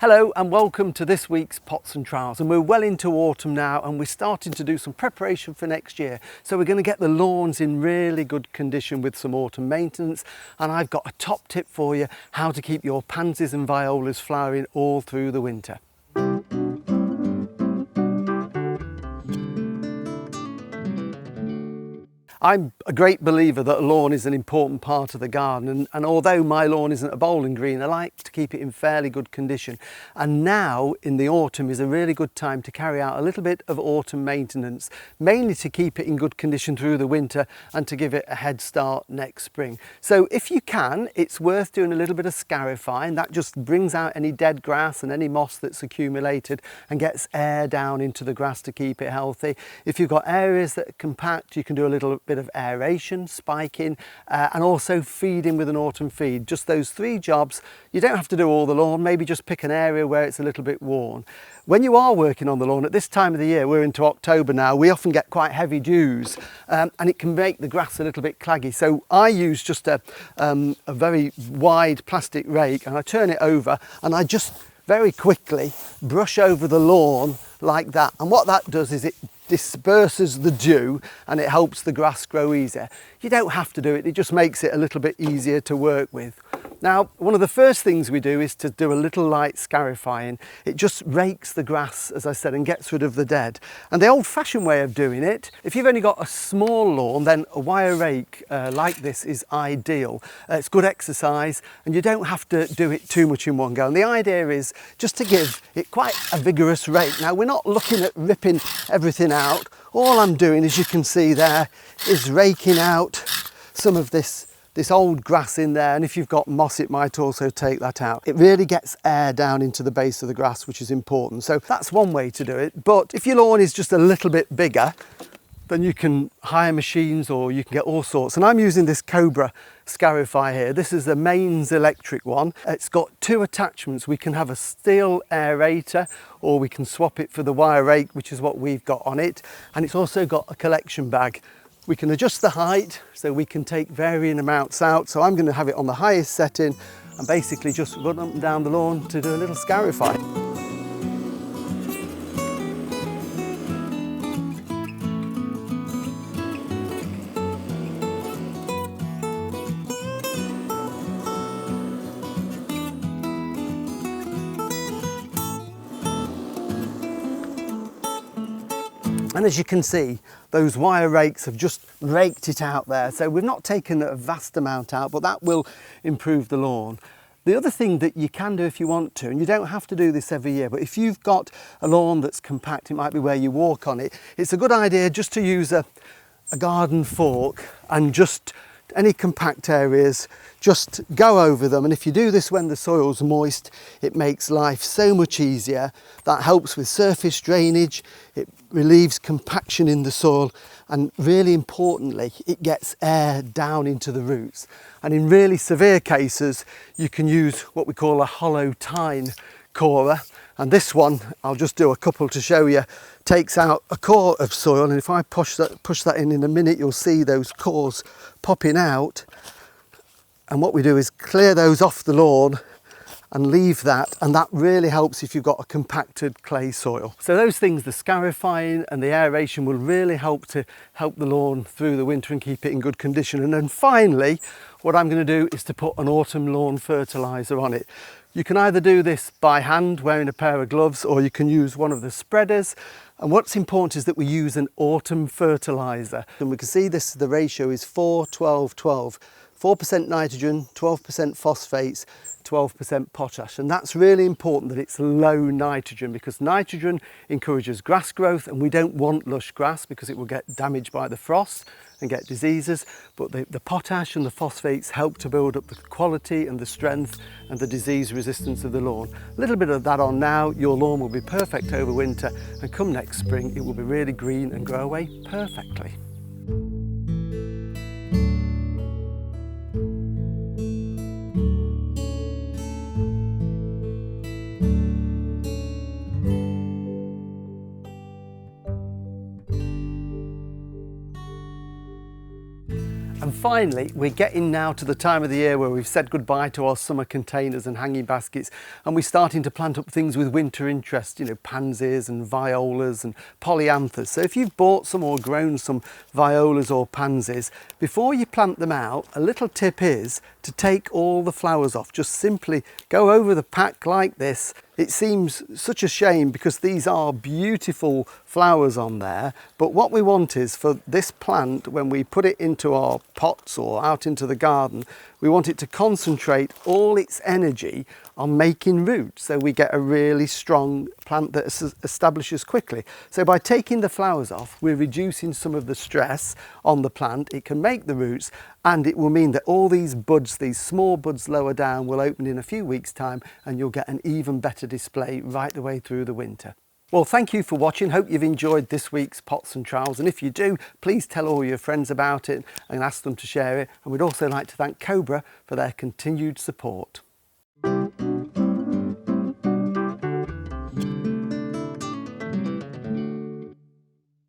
Hello and welcome to this week's Pots and Trowels, and we're well into autumn now and we're starting to do some preparation for next year. So we're going to get the lawns in really good condition with some autumn maintenance, and I've got a top tip for you how to keep your pansies and violas flowering all through the winter. I'm a great believer that a lawn is an important part of the garden, and although my lawn isn't a bowling green, I like to keep it in fairly good condition. And now in the autumn is a really good time to carry out a little bit of autumn maintenance, mainly to keep it in good condition through the winter and to give it a head start next spring. So if you can, it's worth doing a little bit of Scarify, and that just brings out any dead grass and any moss that's accumulated and gets air down into the grass to keep it healthy. If you've got areas that are compact, you can do a little bit of aeration, spiking, and also feeding with an autumn feed. Just those three jobs. You don't have to do all the lawn, maybe just pick an area where it's a little bit worn. When you are working on the lawn at this time of the year, we're into October now, we often get quite heavy dews, and it can make the grass a little bit claggy. So I use just a very wide plastic rake, and I turn it over and I just very quickly brush over the lawn like that. And what that does is it disperses the dew and it helps the grass grow easier. You don't have to do it, it just makes it a little bit easier to work with. Now, one of the first things we do is to do a little light scarifying. It just rakes the grass, as I said, and gets rid of the dead. And the old-fashioned way of doing it, if you've only got a small lawn, then a wire rake like this is ideal. It's good exercise and you don't have to do it too much in one go. And the idea is just to give it quite a vigorous rake. Now, we're not looking at ripping everything out. All I'm doing, as you can see there, is raking out some of this old grass in there, and if you've got moss it might also take that out. It really gets air down into the base of the grass, which is important. So that's one way to do it. But if your lawn is just a little bit bigger, then you can hire machines or you can get all sorts. And I'm using this Cobra Scarify here. This is the mains electric one. It's got two attachments. We can have a steel aerator or we can swap it for the wire rake, which is what we've got on it. And it's also got a collection bag. We can adjust the height so we can take varying amounts out. So I'm going to have it on the highest setting and basically just run up and down the lawn to do a little Scarify. And as you can see, those wire rakes have just raked it out there. So we've not taken a vast amount out, but that will improve the lawn. The other thing that you can do if you want to, and you don't have to do this every year, but if you've got a lawn that's compact, it might be where you walk on it, it's a good idea just to use a garden fork and just any compact areas, just go over them. And if you do this when the soil's moist, it makes life so much easier. That helps with surface drainage, it relieves compaction in the soil, and really importantly, it gets air down into the roots. And in really severe cases, you can use what we call a hollow tine corer. And this one, I'll just do a couple to show you, takes out a core of soil, and if I push that in a minute, you'll see those cores popping out. And what we do is clear those off the lawn and leave that, and that really helps if you've got a compacted clay soil. So those things, the scarifying and the aeration, will really help the lawn through the winter and keep it in good condition. And then finally, what I'm going to do is to put an autumn lawn fertiliser on it. You can either do this by hand, wearing a pair of gloves, or you can use one of the spreaders. And what's important is that we use an autumn fertiliser. And we can see this, the ratio is 4-12-12. 4% nitrogen, 12% phosphates, 12% potash. And that's really important that it's low nitrogen, because nitrogen encourages grass growth, and we don't want lush grass because it will get damaged by the frost and get diseases. But the potash and the phosphates help to build up the quality and the strength and the disease resistance of the lawn. A little bit of that on now, your lawn will be perfect over winter, and come next spring it will be really green and grow away perfectly. And finally, we're getting now to the time of the year where we've said goodbye to our summer containers and hanging baskets, and we're starting to plant up things with winter interest, you know, pansies and violas and polyanthus. So if you've bought some or grown some violas or pansies, before you plant them out, a little tip is to take all the flowers off. Just simply go over the pack like this. It seems such a shame because these are beautiful flowers on there, but what we want is for this plant, when we put it into our pots or out into the garden, we want it to concentrate all its energy on making roots, so we get a really strong plant that establishes quickly. So by taking the flowers off, we're reducing some of the stress on the plant. It can make the roots, and it will mean that all these buds, these small buds lower down, will open in a few weeks' time, and you'll get an even better display right the way through the winter. Well, thank you for watching. Hope you've enjoyed this week's Pots and Trowels, and if you do, please tell all your friends about it and ask them to share it. And we'd also like to thank Cobra for their continued support.